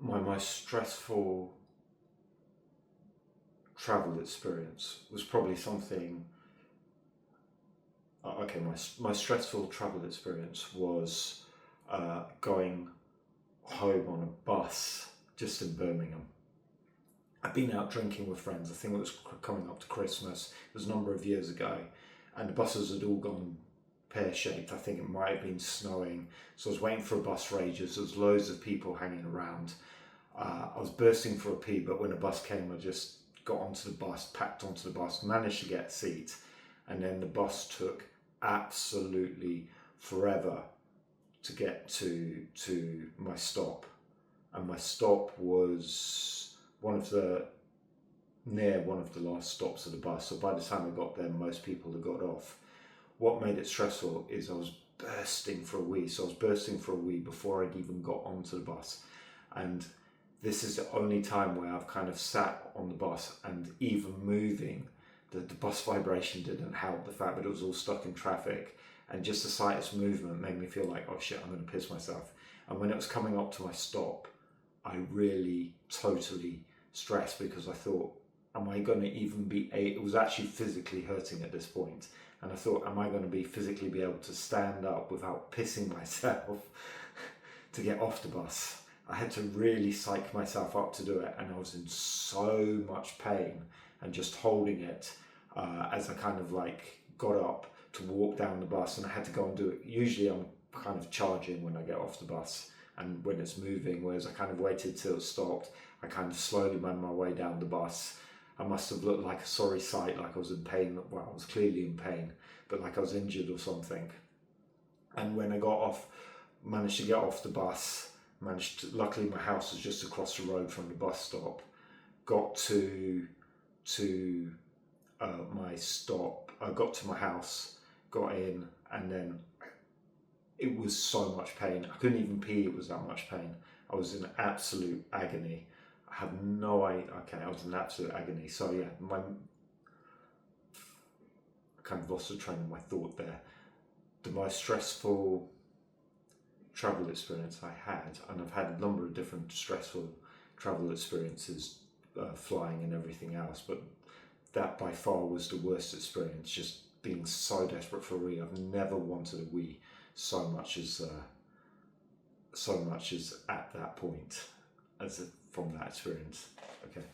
my most stressful travel experience was probably something. Okay, my most stressful travel experience was going home on a bus just in Birmingham. I'd been out drinking with friends. I think it was coming up to Christmas. It was a number of years ago, and the buses had all gone pear-shaped. I think it might have been snowing, so I was waiting for a bus for ages. There was loads of people hanging around. I was bursting for a pee, but when the bus came, I just got onto the bus, packed onto the bus, managed to get a seat, and then the bus took absolutely forever to get to my stop. And my stop was near one of the last stops of the bus. So by the time I got there, most people had got off. What made it stressful is I was bursting for a wee. So I was bursting for a wee before I'd even got onto the bus. And this is the only time where I've kind of sat on the bus, and even moving, the bus vibration didn't help the fact that it was all stuck in traffic. And just the slightest movement made me feel like, oh shit, I'm going to piss myself. And when it was coming up to my stop, I really totally stressed, because I thought, am I going to even be it was actually physically hurting at this point. And I thought, am I going to be physically be able to stand up without pissing myself to get off the bus? I had to really psych myself up to do it, and I was in so much pain and just holding it as I kind of like got up to walk down the bus, and I had to go and do it. Usually I'm kind of charging when I get off the bus and when it's moving, whereas I kind of waited till it stopped. I kind of slowly made my way down the bus. I must have looked like a sorry sight, like I was in pain. Well, I was clearly in pain, but like I was injured or something. And when I got off, managed to get off the bus, luckily my house was just across the road from the bus stop, got to my stop, I got to my house, got in, and then it was so much pain. I couldn't even pee, it was that much pain. I was in absolute agony. I have no idea. Okay, I was in absolute agony. So yeah, I kind of lost the train of my thought there. The most stressful travel experience I had, and I've had a number of different stressful travel experiences, flying and everything else, but that by far was the worst experience, just being so desperate for a wee. I've never wanted a wee so much as at that point, from that experience. Okay.